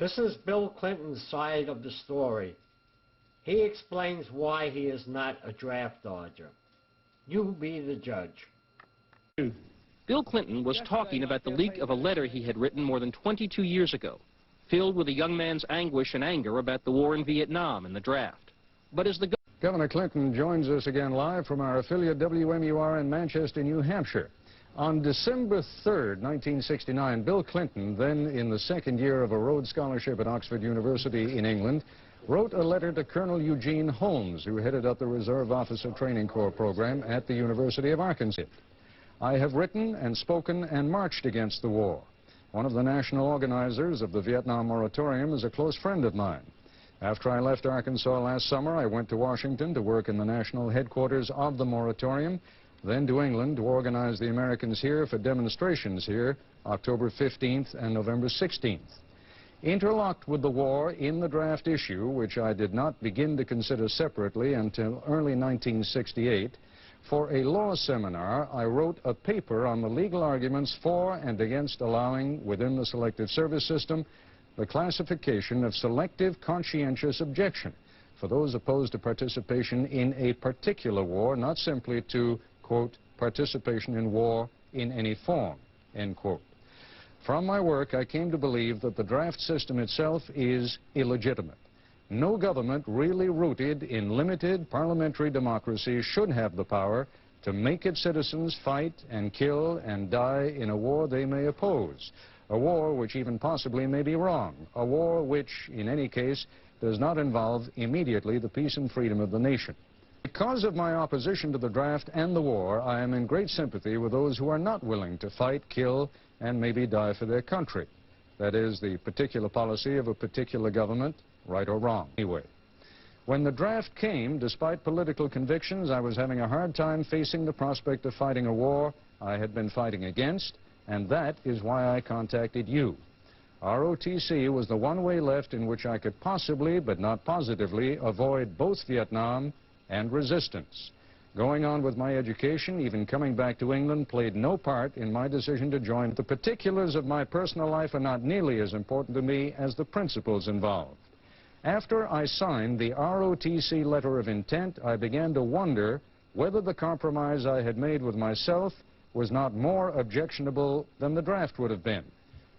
This is Bill Clinton's side of the story. He explains why he is not a draft dodger. You be the judge. Bill Clinton was talking about the leak of a letter he had written more than 22 years ago, filled with a young man's anguish and anger about the war in Vietnam and the draft. But as the Governor Clinton joins us again live from our affiliate WMUR in Manchester, New Hampshire. On December 3rd, 1969, Bill Clinton, then in the second year of a Rhodes Scholarship at Oxford University in England, wrote a letter to Colonel Eugene Holmes, who headed up the Reserve Officer Training Corps program at the University of Arkansas. I have written and spoken and marched against the war. One of the national organizers of the Vietnam moratorium is a close friend of mine. After I left Arkansas last summer, I went to Washington to work in the national headquarters of the moratorium, then to England to organize the Americans here for demonstrations here October 15th and November 16th. Interlocked with the war in the draft issue, which I did not begin to consider separately until early 1968, for a law seminar, I wrote a paper on the legal arguments for and against allowing, within the selective service system, the classification of selective conscientious objection for those opposed to participation in a particular war, not simply to, quote, participation in war in any form, end quote. From my work, I came to believe that the draft system itself is illegitimate. No government really rooted in limited parliamentary democracy should have the power to make its citizens fight and kill and die in a war they may oppose, a war which even possibly may be wrong, a war which, in any case, does not involve immediately the peace and freedom of the nation. Because of my opposition to the draft and the war, I am in great sympathy with those who are not willing to fight, kill, and maybe die for their country. That is, the particular policy of a particular government, right or wrong. Anyway, when the draft came, despite political convictions, I was having a hard time facing the prospect of fighting a war I had been fighting against, and that is why I contacted you. ROTC was the one way left in which I could possibly, but not positively, avoid both Vietnam and resistance. Going on with my education, even coming back to England, played no part in my decision to join. The particulars of my personal life are not nearly as important to me as the principles involved. After I signed the ROTC letter of intent, I began to wonder whether the compromise I had made with myself was not more objectionable than the draft would have been,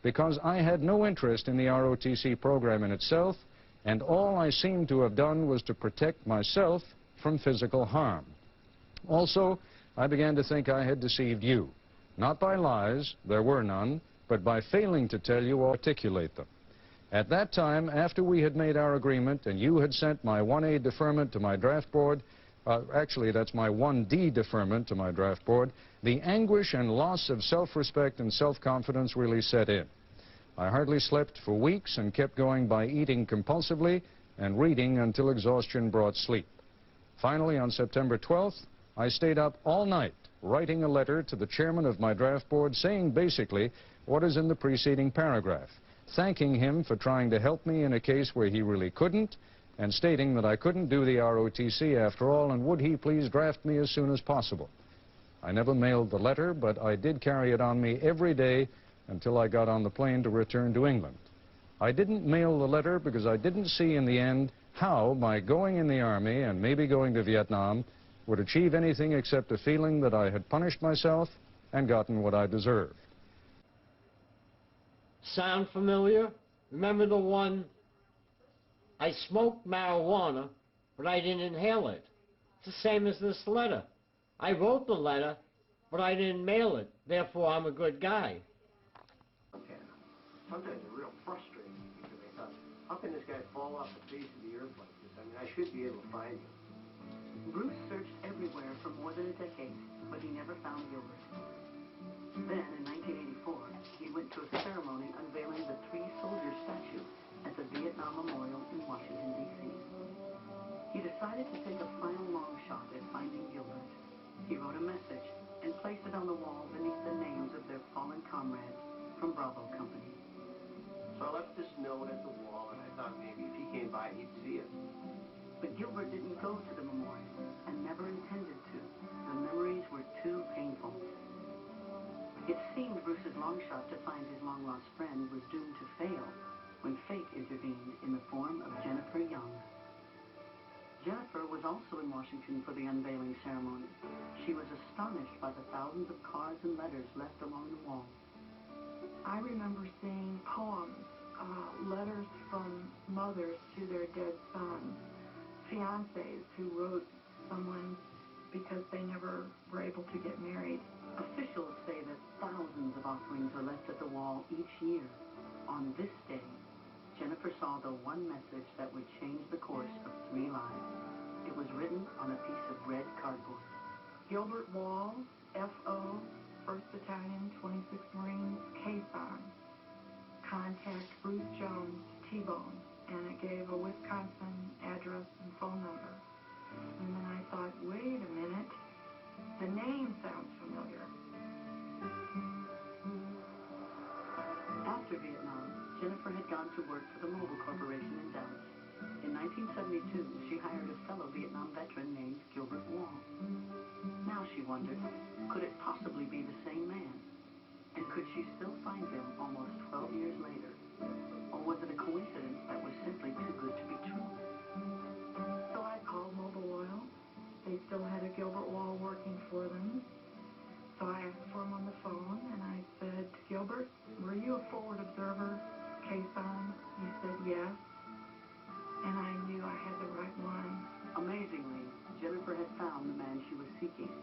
because I had no interest in the ROTC program in itself, and all I seemed to have done was to protect myself from physical harm. Also, I began to think I had deceived you, not by lies, there were none, but by failing to tell you or articulate them. At that time, after we had made our agreement and you had sent my 1A deferment to my draft board, actually that's my 1D deferment to my draft board, the anguish and loss of self-respect and self-confidence really set in. I hardly slept for weeks and kept going by eating compulsively and reading until exhaustion brought sleep. Finally, on September 12th, I stayed up all night writing a letter to the chairman of my draft board saying basically what is in the preceding paragraph, thanking him for trying to help me in a case where he really couldn't, and stating that I couldn't do the ROTC after all, and would he please draft me as soon as possible. I never mailed the letter, but I did carry it on me every day until I got on the plane to return to England. I didn't mail the letter because I didn't see in the end how my going in the Army and maybe going to Vietnam would achieve anything except a feeling that I had punished myself and gotten what I deserved. Sound familiar? Remember the one, I smoked marijuana, but I didn't inhale it. It's the same as this letter. I wrote the letter, but I didn't mail it. Therefore, I'm a good guy. Sometimes it's real frustrating because I thought, how can this guy fall off the face of the earth like this? I mean, I should be able to find him. Bruce searched everywhere for more than a decade, but he never found Gilbert. Then, in 1984, he went to a ceremony unveiling the three-soldier statue at the Vietnam Memorial in Washington, D.C. He decided to take a final long shot at finding Gilbert. He wrote a message and placed it on the wall beneath the names of their fallen comrades from Bravo Company. So I left this note at the wall, and I thought maybe if he came by, he'd see it. But Gilbert didn't go to the memorial and never intended to. The memories were too painful. It seemed Bruce's long shot to find his long-lost friend was doomed to fail. when fate intervened in the form of Jennifer Young. Jennifer was also in Washington for the unveiling ceremony. She was astonished by the thousands of cards and letters left along the wall. I remember seeing poems, letters from mothers to their dead sons, fiancés who wrote someone because they never were able to get married. Officials say that thousands of offerings are left at the wall each year. On this day, Jennifer saw the one message that would change the course of 3 lives. It was written on a piece of red cardboard. Gilbert Wall, F.O., 1st Battalion, 26th Marines, Quezon. Contact Bruce Jones, T-Bone. And it gave a Wisconsin address and phone number. And then I thought, wait a minute, the name sounds familiar. After Vietnam, Jennifer had gone to work for the Mobile Corporation in Dallas. In 1972, she hired a fellow Vietnam veteran named Gilbert Wall. Now she wondered, could it possibly be the same man? And could she still find him almost 12 years later? Or was it a coincidence that was simply too good to be true? So I called Mobile Oil. They still had a Gilbert Wall working for them. So I asked for him on the phone, and I said, Gilbert, were you a forward observer, Quezon? He said, yes. And I knew I had the right one. Amazingly, Jennifer had found the man she was seeking,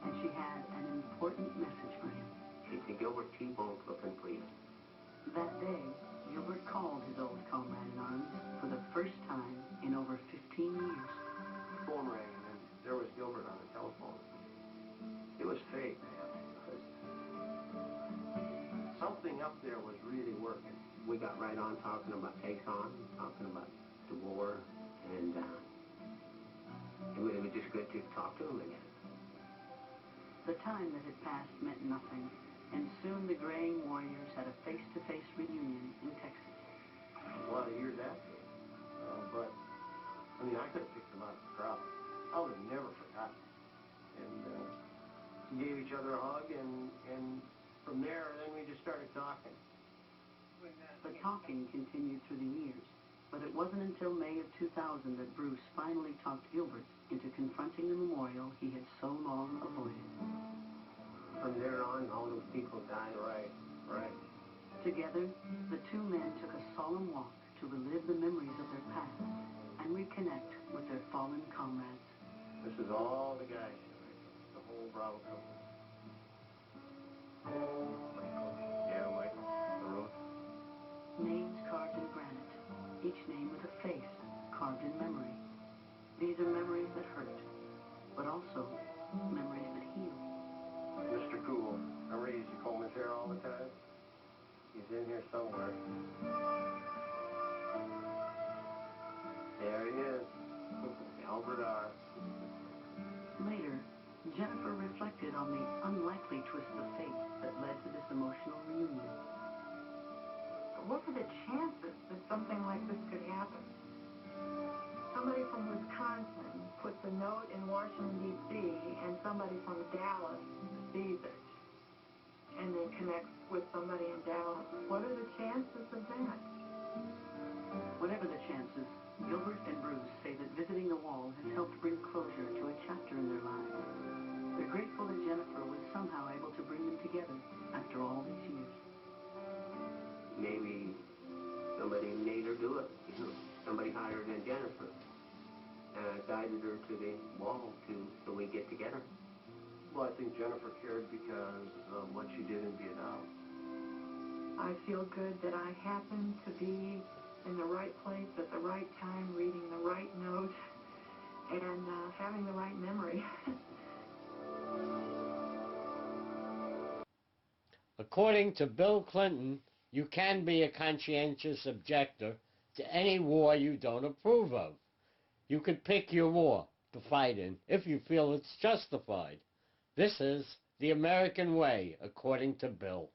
and she had an important message for him. She said, Gilbert T-Bone's looking for you. That day, Gilbert called his old comrade in arms for the first time in over 15 years. The phone rang, and there was Gilbert on the telephone. It was fate, man, because something up there was really working. We got right on talking about Quezon, talking about the war, and it was just good to talk to him again. The time that had passed meant nothing, and soon the graying warriors had a face-to-face reunion in Texas. A lot of years after, but I mean, I could have picked him out of the crowd. I would have never forgotten. And we gave each other a hug, and from there, then we just started talking. The talking continued through the years, but it wasn't until May of 2000 that Bruce finally talked Gilbert into confronting the memorial he had so long avoided. From there on, all those people died, right. Together, the two men took a solemn walk to relive the memories of their past and reconnect with their fallen comrades. This is all the guys, the whole Bravo company. Michael. Yeah, Michael. The road. Names carved in granite, each name with a face carved in memory. These are memories that hurt, but also memories that heal. Mr. Cool. Remember he used to comb his hair all the time? He's in here somewhere. There he is. Albert R. Later, Jennifer reflected on the unlikely twist of fate that led to this emotional reunion. What are the chances that something like this could happen? Somebody from Wisconsin puts a note in Washington, D.C., and somebody from Dallas sees it and then connects with somebody in Dallas. What are the chances of that? Whatever the chances, Gilbert and Bruce say that visiting the wall has helped bring closure to a chapter in their lives. They're grateful that Jennifer was somehow able to bring them together after all these years. Maybe somebody made her do it. Somebody higher than Jennifer guided her to the wall so we get together. Well, I think Jennifer cared because of what she did in Vietnam. I feel good that I happened to be in the right place at the right time, reading the right note, and having the right memory. According to Bill Clinton, you can be a conscientious objector to any war you don't approve of. You could pick your war to fight in if you feel it's justified. This is the American way, according to Bill.